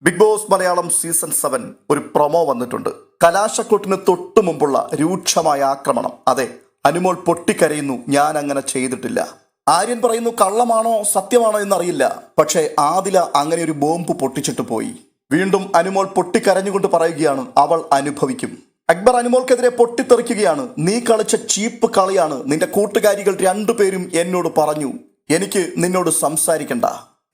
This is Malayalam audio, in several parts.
ബിഗ് ബോസ് മലയാളം സീസൺ 7 ഒരു പ്രൊമോ വന്നിട്ടുണ്ട്. കലാശക്കൊട്ടിന് തൊട്ടു മുമ്പുള്ള രൂക്ഷമായ ആക്രമണം. അതെ, അനുമോൾ പൊട്ടിക്കരയുന്നു, ഞാൻ അങ്ങനെ ചെയ്തിട്ടില്ല. ആര്യൻ പറയുന്നു കള്ളമാണോ സത്യമാണോ എന്നറിയില്ല, പക്ഷേ ആദില അങ്ങനെ ഒരു ബോംബ് പൊട്ടിച്ചിട്ട് പോയി. വീണ്ടും അനുമോൾ പൊട്ടിക്കരഞ്ഞുകൊണ്ട് പറയുകയാണ് അവൾ അനുഭവിക്കും. അക്ബർ അനുമോൾക്കെതിരെ പൊട്ടിത്തെറിക്കുകയാണ്. നീ കളിച്ച ചീപ്പ് കളിയാണ്, നിന്റെ കൂട്ടുകാരികൾ രണ്ടുപേരും എന്നോട് പറഞ്ഞു, എനിക്ക് നിന്നോട് സംസാരിക്കണ്ട.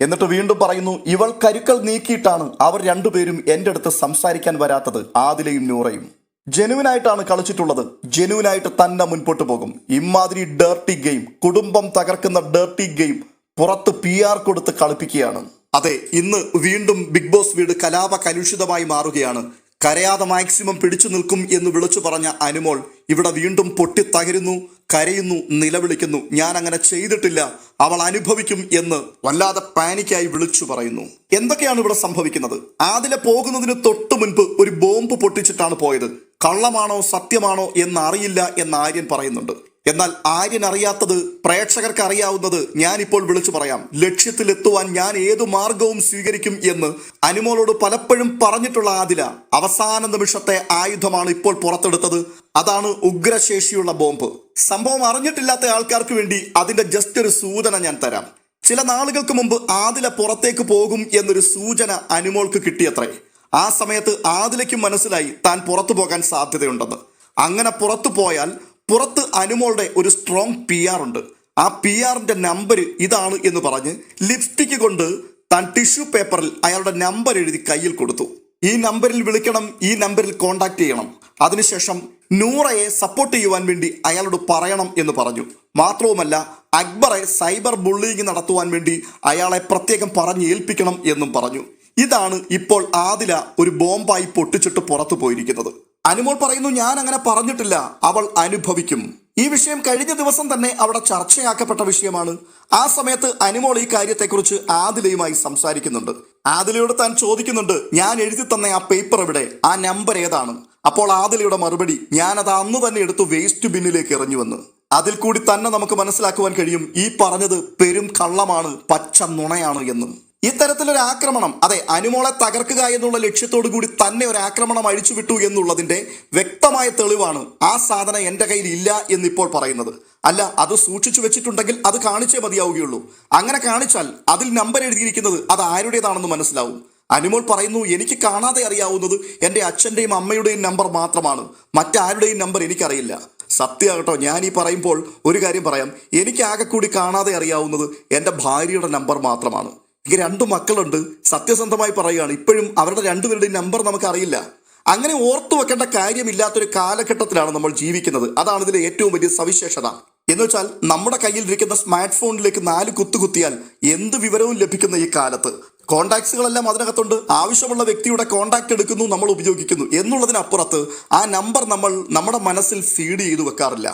എന്നിട്ട് വീണ്ടും പറയുന്നു ഇവൾ കരുക്കൾ നീക്കിയിട്ടാണ് അവർ രണ്ടുപേരും എൻ്റെ അടുത്ത് സംസാരിക്കാൻ വരാത്തത്. ആദിലയും നൂറയും ജെനുവിനായിട്ടാണ് കളിച്ചിട്ടുള്ളത്, ജെനുവിനായിട്ട് തന്നെ മുൻപോട്ട് പോകും. ഇമാതിരി ഡേർട്ടി ഗെയിം, കുടുംബം തകർക്കുന്ന ഡേർട്ടി ഗെയിം പുറത്ത് PR കൊടുത്ത് കളിപ്പിക്കുകയാണ്. അതെ, ഇന്ന് വീണ്ടും ബിഗ് ബോസ് വീട് കലാപ കലുഷിതമായി മാറുകയാണ്. കരയാതെ മാക്സിമം പിടിച്ചു നിൽക്കും എന്ന് വിളിച്ചു പറഞ്ഞ അനുമോൾ ഇവിടെ വീണ്ടും പൊട്ടിത്തകരുന്നു, കരയുന്നു, നിലവിളിക്കുന്നു. ഞാൻ അങ്ങനെ ചെയ്തിട്ടില്ല, അവൾ അനുഭവിക്കും എന്ന് വല്ലാതെ പാനിക്കായി വിളിച്ചു പറയുന്നു. എന്തൊക്കെയാണ് ഇവിടെ സംഭവിക്കുന്നത്? ആദില പോകുന്നതിന് തൊട്ടു മുൻപ് ഒരു ബോംബ് പൊട്ടിച്ചിട്ടാണ് പോയത്. കള്ളമാണോ സത്യമാണോ എന്നറിയില്ല എന്ന് ആര്യൻ പറയുന്നുണ്ട്. എന്നാൽ ആര്യൻ അറിയാത്തത് പ്രേക്ഷകർക്ക് അറിയാവുന്നത് ഞാനിപ്പോൾ വിളിച്ചു പറയാം. ലക്ഷ്യത്തിലെത്തുവാൻ ഞാൻ ഏതു മാർഗവും സ്വീകരിക്കും എന്ന് അനുമോളോട് പലപ്പോഴും പറഞ്ഞിട്ടുള്ള ആദില അവസാന നിമിഷത്തെ ആയുധമാണ് ഇപ്പോൾ പുറത്തെടുത്തത്. അതാണ് ഉഗ്രശേഷിയുള്ള ബോംബ്. സംഭവം അറിഞ്ഞിട്ടില്ലാത്ത ആൾക്കാർക്ക് വേണ്ടി അതിന്റെ ജസ്റ്റ് ഒരു സൂചന ഞാൻ തരാം. ചില നാളുകൾക്ക് മുമ്പ് ആദില പുറത്തേക്ക് പോകും എന്നൊരു സൂചന അനുമോൾക്ക് കിട്ടിയത്രേ. ആ സമയത്ത് ആദിലയ്ക്കും മനസ്സിലായി താൻ പുറത്തു പോകാൻ സാധ്യതയുണ്ടെന്ന്. അങ്ങനെ പുറത്തു പോയാൽ പുറത്ത് അനുമോളുടെ ഒരു സ്ട്രോങ് PR ഉണ്ട്. ആ PRന്റെ നമ്പർ ഇതാണ് എന്ന് പറഞ്ഞ് ലിപ്സ്റ്റിക് കൊണ്ട് താൻ ടിഷ്യൂ പേപ്പറിൽ അയാളുടെ നമ്പർ എഴുതി കയ്യിൽ കൊടുത്തു. ഈ നമ്പറിൽ വിളിക്കണം, ഈ നമ്പറിൽ കോണ്ടാക്ട് ചെയ്യണം, അതിനുശേഷം നൂറയെ സപ്പോർട്ട് ചെയ്യുവാൻ വേണ്ടി അയാളോട് പറയണം എന്ന് പറഞ്ഞു. മാത്രവുമല്ല അക്ബറെ സൈബർ ബുള്ളിയിങ് നടത്തുവാൻ വേണ്ടി അയാളെ പ്രത്യേകം പറഞ്ഞ് ഏൽപ്പിക്കണം എന്നും പറഞ്ഞു. ഇതാണ് ഇപ്പോൾ ആദില ഒരു ബോംബായി പൊട്ടിച്ചിട്ട് പുറത്തു പോയിരിക്കുന്നത്. അനുമോൾ പറയുന്നു ഞാൻ അങ്ങനെ പറഞ്ഞിട്ടില്ല, അവൾ അനുഭവിക്കും. ഈ വിഷയം കഴിഞ്ഞ ദിവസം തന്നെ അവിടെ ചർച്ചയാക്കപ്പെട്ട വിഷയമാണ്. ആ സമയത്ത് അനുമോൾ ഈ കാര്യത്തെക്കുറിച്ച് ആദിലയുമായി സംസാരിക്കുന്നുണ്ട്. ആദിലയോട് താൻ ചോദിക്കുന്നുണ്ട് ഞാൻ എഴുതി തന്ന ആ പേപ്പർ എവിടെ, ആ നമ്പർ ഏതാണ്? അപ്പോൾ ആദിലയുടെ മറുപടി ഞാനത് അന്ന് തന്നെ എടുത്തു വേസ്റ്റ് ബിന്നിലേക്ക് എറിഞ്ഞുവെന്ന്. അതിൽ കൂടി തന്നെ നമുക്ക് മനസ്സിലാക്കുവാൻ കഴിയും ഈ പറഞ്ഞത് പെരും കള്ളമാണ്, പച്ച നുണയാണ് എന്നും. ഇത്തരത്തിലൊരു ആക്രമണം, അതെ, അനുമോളെ തകർക്കുക എന്നുള്ള ലക്ഷ്യത്തോടു കൂടി തന്നെ ഒരു ആക്രമണം അഴിച്ചുവിട്ടു എന്നുള്ളതിന്റെ വ്യക്തമായ തെളിവാണ് ആ സാധനം എൻ്റെ കയ്യിൽ ഇല്ല എന്നിപ്പോൾ പറയുന്നത്. അല്ല, അത് സൂക്ഷിച്ചു വെച്ചിട്ടുണ്ടെങ്കിൽ അത് കാണിച്ചേ മതിയാവുകയുള്ളൂ. അങ്ങനെ കാണിച്ചാൽ അതിൽ നമ്പർ എഴുതിയിരിക്കുന്നത് അത് ആരുടേതാണെന്ന് മനസ്സിലാവും. അനുമോൾ പറയുന്നു എനിക്ക് കാണാതെ അറിയാവുന്നത് എൻ്റെ അച്ഛൻ്റെയും അമ്മയുടെയും നമ്പർ മാത്രമാണ്, മറ്റാരുടെയും നമ്പർ എനിക്കറിയില്ല. സത്യമാകട്ടോ, ഞാൻ ഈ പറയുമ്പോൾ ഒരു കാര്യം പറയാം, എനിക്ക് ആകെ കൂടി കാണാതെ അറിയാവുന്നത് എൻ്റെ ഭാര്യയുടെ നമ്പർ മാത്രമാണ്. എനിക്ക് 2 മക്കളുണ്ട്. സത്യസന്ധമായി പറയുകയാണ്, ഇപ്പോഴും അവരുടെ രണ്ടുപേരുടെയും നമ്പർ നമുക്കറിയില്ല. അങ്ങനെ ഓർത്തു വെക്കേണ്ട കാര്യമില്ലാത്തൊരു കാലഘട്ടത്തിലാണ് നമ്മൾ ജീവിക്കുന്നത്. അതാണ് ഇതിലെ ഏറ്റവും വലിയ സവിശേഷത. എന്ന് വെച്ചാൽ നമ്മുടെ കയ്യിലിരിക്കുന്ന സ്മാർട്ട് ഫോണിലേക്ക് 4 കുത്തു കുത്തിയാൽ എന്ത് വിവരവും ലഭിക്കുന്ന ഈ കാലത്ത് കോണ്ടാക്ട്സുകളെല്ലാം അതിനകത്തുണ്ട്. ആവശ്യമുള്ള വ്യക്തിയുടെ കോണ്ടാക്ട് എടുക്കുന്നു, നമ്മൾ ഉപയോഗിക്കുന്നു എന്നുള്ളതിനപ്പുറത്ത് ആ നമ്പർ നമ്മൾ നമ്മുടെ മനസ്സിൽ ഫീഡ് ചെയ്തു വെക്കാറില്ല.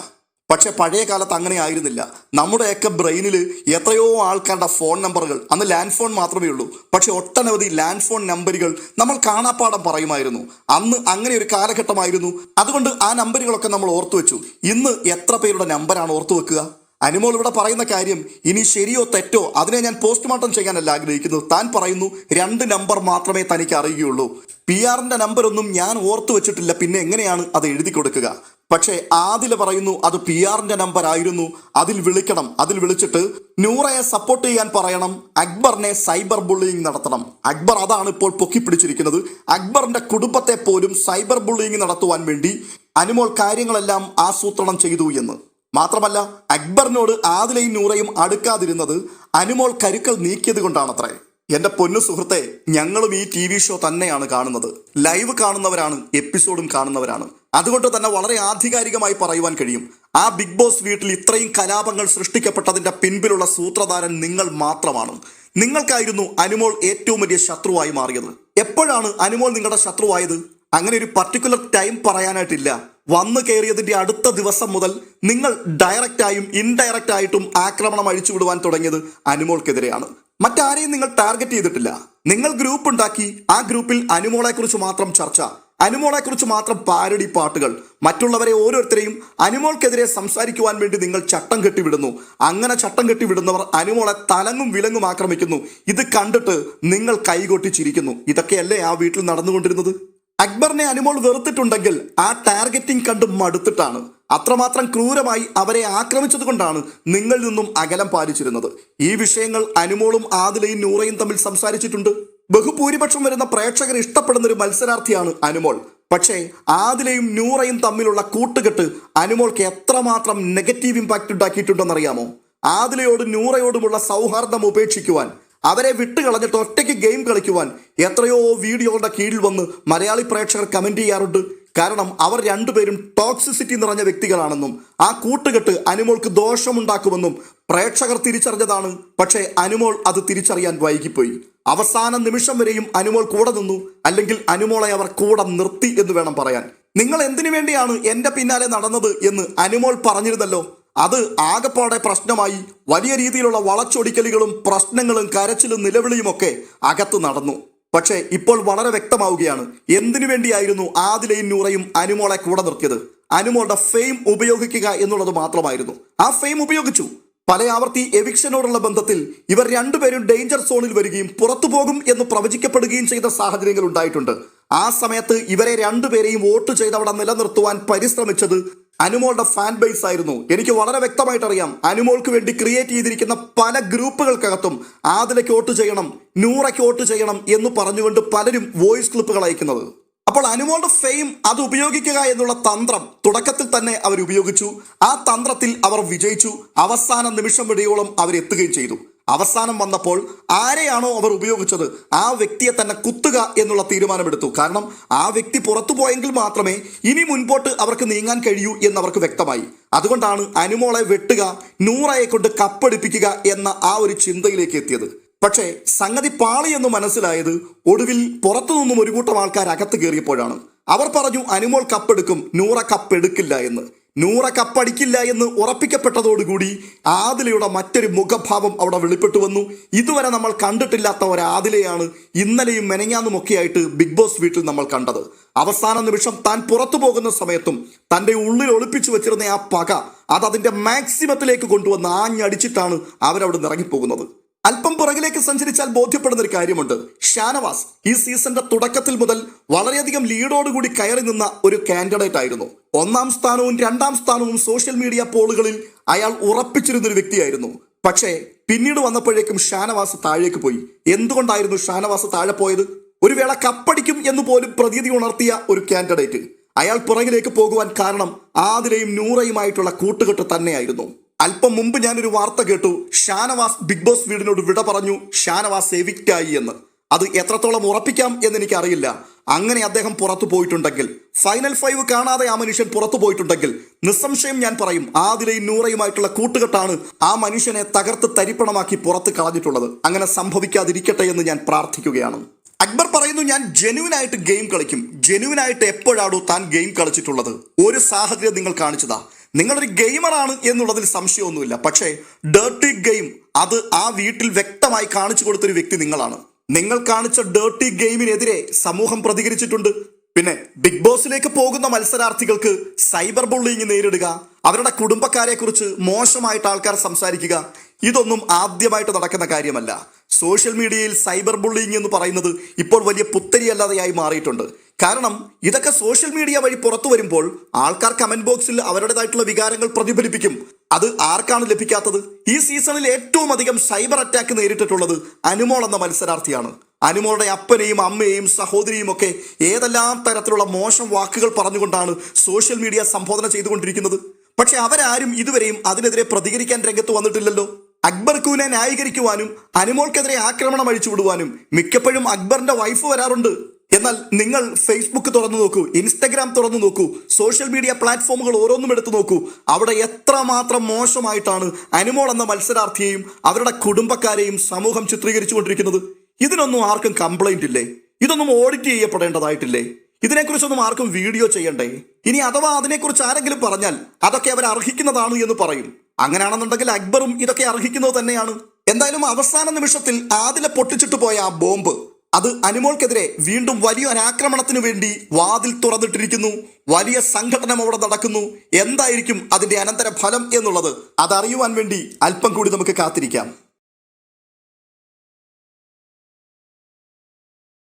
പക്ഷെ പഴയ കാലത്ത് അങ്ങനെ ആയിരുന്നില്ല. നമ്മുടെയൊക്കെ ബ്രെയിനിൽ എത്രയോ ആൾക്കാരുടെ ഫോൺ നമ്പറുകൾ, അന്ന് ലാൻഡ് ഫോൺ മാത്രമേ ഉള്ളൂ, പക്ഷെ ഒട്ടനവധി ലാൻഡ് ഫോൺ നമ്പറുകൾ നമ്മൾ കാണാപ്പാടം പറയുമായിരുന്നു. അന്ന് അങ്ങനെ ഒരു കാലഘട്ടമായിരുന്നു. അതുകൊണ്ട് ആ നമ്പറുകളൊക്കെ നമ്മൾ ഓർത്തു വെച്ചു. ഇന്ന് എത്ര പേരുടെ നമ്പറാണ് ഓർത്തു വെക്കുക? അനുമോൾ ഇവിടെ പറയുന്ന കാര്യം ഇനി ശരിയോ തെറ്റോ അതിനെ ഞാൻ പോസ്റ്റ്മോർട്ടം ചെയ്യാനല്ല ആഗ്രഹിക്കുന്നത്. താൻ പറയുന്നു 2 നമ്പർ മാത്രമേ തനിക്ക് അറിയുകയുള്ളൂ. PRന്റെ നമ്പറൊന്നും ഞാൻ ഓർത്തു വെച്ചിട്ടില്ല, പിന്നെ എങ്ങനെയാണ് അത് എഴുതി കൊടുക്കുക? പക്ഷേ ആദില പറയുന്നു അത് PRന്റെ നമ്പർ ആയിരുന്നു, അതിൽ വിളിക്കണം, അതിൽ വിളിച്ചിട്ട് നൂറയെ സപ്പോർട്ട് ചെയ്യാൻ പറയണം, അക്ബറിനെ സൈബർ ബുള്ളിയിങ് നടത്തണം. അക്ബർ അതാണ് ഇപ്പോൾ പൊക്കിപ്പിടിച്ചിരിക്കുന്നത്. അക്ബറിന്റെ കുടുംബത്തെ പോലും സൈബർ ബുള്ളിയിങ് നടത്തുവാൻ വേണ്ടി അനുമോൾ കാര്യങ്ങളെല്ലാം ആസൂത്രണം ചെയ്തു എന്ന്. മാത്രമല്ല അക്ബറിനോട് ആദിലയും നൂറയും അടുക്കാതിരുന്നത് അനുമോൾ കരുക്കൾ നീക്കിയത് കൊണ്ടാണത്രേ. എൻ്റെ പൊന്നു സുഹൃത്തെ, ഞങ്ങളും ഈ TV ഷോ തന്നെയാണ് കാണുന്നത്. ലൈവ് കാണുന്നവരാണ്, എപ്പിസോഡും കാണുന്നവരാണ്. അതുകൊണ്ട് തന്നെ വളരെ ആധികാരികമായി പറയുവാൻ കഴിയും, ആ ബിഗ് ബോസ് വീട്ടിൽ ഇത്രയും കലാപങ്ങൾ സൃഷ്ടിക്കപ്പെട്ടതിൻ്റെ പിൻപിലുള്ള സൂത്രധാരൻ നിങ്ങൾ മാത്രമാണ്. നിങ്ങൾക്കായിരുന്നു അനുമോൾ ഏറ്റവും വലിയ ശത്രുവായി മാറിയത്. എപ്പോഴാണ് അനുമോൾ നിങ്ങളുടെ ശത്രുവായത്? അങ്ങനെ ഒരു പർട്ടിക്കുലർ ടൈം പറയാനായിട്ടില്ല. വന്നു കയറിയതിൻ്റെ അടുത്ത ദിവസം മുതൽ നിങ്ങൾ ഡയറക്റ്റായും ഇൻഡയറക്റ്റ് ആയിട്ടും ആക്രമണം അഴിച്ചുവിടുവാൻ തുടങ്ങിയത് അനുമോൾക്കെതിരെയാണ്. മറ്റാരെയും നിങ്ങൾ ടാർഗറ്റ് ചെയ്തിട്ടില്ല. നിങ്ങൾ ഗ്രൂപ്പ് ഉണ്ടാക്കി, ആ ഗ്രൂപ്പിൽ അനുമോളെ കുറിച്ച് മാത്രം ചർച്ച. അനുമോളെ കുറിച്ച് മാത്രം പാരഡി പാട്ടുകൾ, മറ്റുള്ളവരെ ഓരോരുത്തരെയും അനുമോൾക്കെതിരെ സംസാരിക്കുവാൻ വേണ്ടി നിങ്ങൾ ചട്ടം കെട്ടിവിടുന്നു. അങ്ങനെ ചട്ടം കെട്ടിവിടുന്നവർ അനുമോളെ തലങ്ങും വിലങ്ങും ആക്രമിക്കുന്നു. ഇത് കണ്ടിട്ട് നിങ്ങൾ കൈകൊട്ടി ചിരിക്കുന്നു. ഇതൊക്കെയല്ലേ ആ വീട്ടിൽ നടന്നുകൊണ്ടിരുന്നത്? അക്ബറിനെ അനുമോൾ വെറുത്തിട്ടുണ്ടെങ്കിൽ ആ ടാർഗറ്റിംഗ് കണ്ട് മടുത്തിട്ടാണ്. അത്രമാത്രം ക്രൂരമായി അവരെ ആക്രമിച്ചത് കൊണ്ടാണ് നിങ്ങളിൽ നിന്നും അകലം പാലിച്ചിരുന്നത്. ഈ വിഷയങ്ങൾ അനുമോളും ആദിലയും നൂറയും തമ്മിൽ സംസാരിച്ചിട്ടുണ്ട്. ബഹുഭൂരിപക്ഷം വരുന്ന പ്രേക്ഷകർ ഇഷ്ടപ്പെടുന്ന ഒരു മത്സരാർത്ഥിയാണ് അനുമോൾ. പക്ഷേ ആദിലയും നൂറയും തമ്മിലുള്ള കൂട്ടുകെട്ട് അനുമോൾക്ക് എത്രമാത്രം നെഗറ്റീവ് ഇമ്പാക്റ്റ് ഉണ്ടാക്കിയിട്ടുണ്ടെന്നറിയാമോ? ആദിലയോടും നൂറയോടുമുള്ള സൗഹാർദ്ദം ഉപേക്ഷിക്കുവാൻ, അവരെ വിട്ടുകളഞ്ഞിട്ട് ഒറ്റയ്ക്ക് ഗെയിം കളിക്കുവാൻ എത്രയോ വീഡിയോകളുടെ കീഴിൽ വന്ന് മലയാളി പ്രേക്ഷകർ കമന്റ് ചെയ്യാറുണ്ട്. കാരണം അവർ രണ്ടുപേരും ടോക്സിസിറ്റി നിറഞ്ഞ വ്യക്തികളാണെന്നും ആ കൂട്ടുകെട്ട് അനുമോൾക്ക് ദോഷമുണ്ടാക്കുമെന്നും പ്രേക്ഷകർ തിരിച്ചറിഞ്ഞതാണ്. പക്ഷേ അനുമോൾ അത് തിരിച്ചറിയാൻ വൈകിപ്പോയി. അവസാന നിമിഷം വരെയും അനുമോൾ കൂടെ നിന്നു, അല്ലെങ്കിൽ അനുമോളെ അവർ കൂടെ നിർത്തി എന്ന് വേണം പറയാൻ. നിങ്ങൾ എന്തിനു വേണ്ടിയാണ് എന്റെ പിന്നാലെ നടന്നത് എന്ന് അനുമോൾ പറഞ്ഞിരുന്നല്ലോ. അത് ആകപ്പാടെ പ്രശ്നമായി. വലിയ രീതിയിലുള്ള വളച്ചൊടിക്കലുകളും പ്രശ്നങ്ങളും കരച്ചിലും നിലവിളിയും ഒക്കെ അകത്ത് നടന്നു. പക്ഷേ ഇപ്പോൾ വളരെ വ്യക്തമാവുകയാണ് എന്തിനു വേണ്ടിയായിരുന്നു ആദിലയും നൂറയും അനുമോളെ കൂടെ നിർത്തിയത്. അനുമോളുടെ ഫെയിം ഉപയോഗിക്കുക എന്നുള്ളത് മാത്രമായിരുന്നു. ആ ഫെയിം ഉപയോഗിച്ചു. പല ആവർത്തി എവിക്ഷനോടുള്ള ബന്ധത്തിൽ ഇവർ രണ്ടുപേരും ഡേഞ്ചർ സോണിൽ വരികയും പുറത്തു പോകും എന്ന് പ്രവചിക്കപ്പെടുകയും ചെയ്ത സാഹചര്യങ്ങൾ ഉണ്ടായിട്ടുണ്ട്. ആ സമയത്ത് ഇവരെ രണ്ടുപേരെയും വോട്ട് ചെയ്ത് അവിടെ നിലനിർത്തുവാൻ പരിശ്രമിച്ചത് അനുമോളുടെ ഫാൻ ബേസ് ആയിരുന്നു. എനിക്ക് വളരെ വ്യക്തമായിട്ട് അറിയാം. അനുമോൾക്ക് വേണ്ടി ക്രിയേറ്റ് ചെയ്തിരിക്കുന്ന പല ഗ്രൂപ്പുകൾക്കകത്തും ആദിലയ്ക്ക് വോട്ട് ചെയ്യണം, നൂറയ്ക്ക് വോട്ട് ചെയ്യണം എന്ന് പറഞ്ഞുകൊണ്ട് പലരും വോയിസ് ക്ലിപ്പുകൾ അയക്കുന്നത്. അപ്പോൾ അനുമോളുടെ ഫെയിം അത് ഉപയോഗിക്കുക എന്നുള്ള തന്ത്രം തുടക്കത്തിൽ തന്നെ അവർ ഉപയോഗിച്ചു. ആ തന്ത്രത്തിൽ അവർ വിജയിച്ചു. അവസാന നിമിഷം വരെയോളം അവരെത്തുകയും ചെയ്തു. അവസാനം വന്നപ്പോൾ ആരെയാണോ അവർ ഉപയോഗിച്ചത് ആ വ്യക്തിയെ തന്നെ കുത്തുക എന്നുള്ള തീരുമാനമെടുത്തു. കാരണം ആ വ്യക്തി പുറത്തു പോയെങ്കിൽ മാത്രമേ ഇനി മുൻപോട്ട് അവർക്ക് നീങ്ങാൻ കഴിയൂ എന്നവർക്ക് വ്യക്തമായി. അതുകൊണ്ടാണ് അനുമോളെ വെട്ടുക, നൂറയെ കൊണ്ട് കപ്പടിപ്പിക്കുക എന്ന ആ ഒരു ചിന്തയിലേക്ക് എത്തിയത്. പക്ഷേ സംഗതി പാളി എന്ന് മനസ്സിലായത് ഒടുവിൽ പുറത്തു നിന്നും ഒരു കൂട്ടം ആൾക്കാർ അകത്ത് കയറിയപ്പോഴാണ്. അവർ പറഞ്ഞു അനുമോൾ കപ്പെടുക്കും, നൂറ കപ്പെടുക്കില്ല എന്ന്. നൂറ കപ്പടിക്കില്ല എന്ന് ഉറപ്പിക്കപ്പെട്ടതോടുകൂടി ആദിലയുടെ മറ്റൊരു മുഖഭാവം അവിടെ വെളിപ്പെട്ടു വന്നു. ഇതുവരെ നമ്മൾ കണ്ടിട്ടില്ലാത്ത ഒരു ആദിലയാണ് ഇന്നലെയും മെനഞ്ഞാന്നുമൊക്കെയായിട്ട് ബിഗ് ബോസ് വീട്ടിൽ നമ്മൾ കണ്ടത്. അവസാന നിമിഷം താൻ പുറത്തു പോകുന്ന സമയത്തും തൻ്റെ ഉള്ളിൽ ഒളിപ്പിച്ചു വെച്ചിരുന്ന ആ പക അതിന്റെ മാക്സിമത്തിലേക്ക് കൊണ്ടുവന്ന് ആഞ്ഞടിച്ചിട്ടാണ് അവരവിടെ ഇറങ്ങിപ്പോകുന്നത്. അല്പം പുറകിലേക്ക് സഞ്ചരിച്ചാൽ ബോധ്യപ്പെടുന്ന ഒരു കാര്യമുണ്ട്. ഷാനവാസ് ഈ സീസണിന്റെ തുടക്കത്തിൽ മുതൽ വളരെയധികം ലീഡോടുകൂടി കയറി നിന്ന ഒരു കാൻഡിഡേറ്റ് ആയിരുന്നു. 1ാം സ്ഥാനവും 2ാം സ്ഥാനവും സോഷ്യൽ മീഡിയ പോളുകളിൽ അയാൾ ഉറപ്പിച്ചിരുന്നൊരു വ്യക്തിയായിരുന്നു. പക്ഷേ പിന്നീട് വന്നപ്പോഴേക്കും ഷാനവാസ് താഴേക്ക് പോയി. എന്തുകൊണ്ടായിരുന്നു ഷാനവാസ് താഴെ പോയത്? ഒരു വേള കപ്പടിക്കും എന്ന് പോലും പ്രതീതി ഉണർത്തിയ ഒരു കാൻഡിഡേറ്റ് അയാൾ പുറകിലേക്ക് പോകുവാൻ കാരണം ആദിലയും നൂറയുമായിട്ടുള്ള കൂട്ടുകെട്ട് തന്നെയായിരുന്നു. അല്പം മുമ്പ് ഞാനൊരു വാർത്ത കേട്ടു, ഷാനവാസ് ബിഗ് ബോസ് വീടിനോട് വിട പറഞ്ഞു, ഷാനവാസ് എവിക്റ്റായി എന്ന്. അത് എത്രത്തോളം ഉറപ്പിക്കാം എന്നെനിക്കറിയില്ല. അങ്ങനെ അദ്ദേഹം പുറത്തു പോയിട്ടുണ്ടെങ്കിൽ, ഫൈനൽ 5 കാണാതെ ആ മനുഷ്യൻ പുറത്തു പോയിട്ടുണ്ടെങ്കിൽ നിസ്സംശയം ഞാൻ പറയും ആദിലയും നൂറയുമായിട്ടുള്ള കൂട്ടുകെട്ടാണ് ആ മനുഷ്യനെ തകർത്ത് തരിപ്പണമാക്കി പുറത്ത് കളഞ്ഞിട്ടുള്ളത്. അങ്ങനെ സംഭവിക്കാതിരിക്കട്ടെ എന്ന് ഞാൻ പ്രാർത്ഥിക്കുകയാണ്. അക്ബർ പറയുന്നു, ഞാൻ ജെന്യുവിനായിട്ട് ഗെയിം കളിക്കും. ജെന്യുവിനായിട്ട് എപ്പോഴാണോ താൻ ഗെയിം കളിച്ചിട്ടുള്ളത്? ഒരു സാഹചര്യം നിങ്ങൾ കാണിച്ചതാ. നിങ്ങളൊരു ഗെയിമറാണ് എന്നുള്ളതിൽ സംശയമൊന്നുമില്ല. പക്ഷേ ഡേർട്ടി ഗെയിം അത് ആ വീട്ടിൽ വ്യക്തമായി കാണിച്ചു കൊടുത്തൊരു വ്യക്തി നിങ്ങളാണ്. നിങ്ങൾ കാണിച്ച ഡേർട്ടി ഗെയിമിനെതിരെ സമൂഹം പ്രതികരിച്ചിട്ടുണ്ട്. പിന്നെ ബിഗ് ബോസിലേക്ക് പോകുന്ന മത്സരാർത്ഥികൾക്ക് സൈബർ ബുള്ളിങ് നേരിടുക, അവരുടെ കുടുംബക്കാരെ കുറിച്ച് മോശമായിട്ട് ആൾക്കാർ സംസാരിക്കുക, ഇതൊന്നും ആദ്യമായിട്ട് നടക്കുന്ന കാര്യമല്ല. സോഷ്യൽ മീഡിയയിൽ സൈബർ ബുള്ളിങ് എന്ന് പറയുന്നത് ഇപ്പോൾ വലിയ പുത്തരിയല്ലാതെയായി മാറിയിട്ടുണ്ട്. കാരണം ഇതൊക്കെ സോഷ്യൽ മീഡിയ വഴി പുറത്തു വരുമ്പോൾ ആൾക്കാർ കമന്റ് ബോക്സിൽ അവരുടേതായിട്ടുള്ള വികാരങ്ങൾ പ്രതിഫലിപ്പിക്കും. അത് ആർക്കാണ് ലഭിക്കാത്തത്? ഈ സീസണിൽ ഏറ്റവും അധികം സൈബർ അറ്റാക്ക് നേരിട്ടിട്ടുള്ളത് അനുമോൾ എന്ന മത്സരാർത്ഥിയാണ്. അനുമോളുടെ അപ്പനെയും അമ്മയെയും സഹോദരിയും ഒക്കെ ഏതെല്ലാം തരത്തിലുള്ള മോശം വാക്കുകൾ പറഞ്ഞുകൊണ്ടാണ് സോഷ്യൽ മീഡിയ സംബോധന ചെയ്തുകൊണ്ടിരിക്കുന്നത്. പക്ഷെ അവരാരും ഇതുവരെയും അതിനെതിരെ പ്രതികരിക്കാൻ രംഗത്ത് വന്നിട്ടില്ലല്ലോ. അക്ബർ ഖൂനെ ന്യായീകരിക്കുവാനും അനുമോൾക്കെതിരെ ആക്രമണം അഴിച്ചുവിടുവാനും മിക്കപ്പോഴും അക്ബറിന്റെ വൈഫ് വരാറുണ്ട്. എന്നാൽ നിങ്ങൾ ഫേസ്ബുക്ക് തുറന്നു നോക്കൂ, ഇൻസ്റ്റഗ്രാം തുറന്നു നോക്കൂ, സോഷ്യൽ മീഡിയ പ്ലാറ്റ്ഫോമുകൾ ഓരോന്നും എടുത്തു നോക്കൂ. അവിടെ എത്രമാത്രം മോശമായിട്ടാണ് അനുമോൾ എന്ന മത്സരാർത്ഥിയെയും അവരുടെ കുടുംബക്കാരെയും സമൂഹം ചിത്രീകരിച്ചുകൊണ്ടിരിക്കുന്നത്. ഇതിനൊന്നും ആർക്കും കംപ്ലൈന്റ് ഇല്ലേ? ഇതൊന്നും ഓഡിറ്റ് ചെയ്യപ്പെടേണ്ടതായിട്ടില്ലേ? ഇതിനെക്കുറിച്ചൊന്നും ആർക്കും വീഡിയോ ചെയ്യണ്ടേ? ഇനി അഥവാ അതിനെക്കുറിച്ച് ആരെങ്കിലും പറഞ്ഞാൽ അതൊക്കെ അവർ അർഹിക്കുന്നതാണ് എന്ന് പറയും. അങ്ങനെയാണെന്നുണ്ടെങ്കിൽ അക്ബറും ഇതൊക്കെ അർഹിക്കുന്നത് തന്നെയാണ്. എന്തായാലും അവസാന നിമിഷത്തിൽ ആദില പൊട്ടിച്ചിട്ട് പോയ ആ ബോംബ് അത് അനുമോൾക്കെതിരെ വീണ്ടും വലിയ ഒരാക്രമണത്തിന് വേണ്ടി വാതിൽ തുറന്നിട്ടിരിക്കുന്നു. വലിയ സംഘടന അവിടെ നടക്കുന്നു. എന്തായിരിക്കും അതിന്റെ അനന്തര ഫലം എന്നുള്ളത് അതറിയുവാൻ വേണ്ടി അല്പം കൂടി നമുക്ക് കാത്തിരിക്കാം.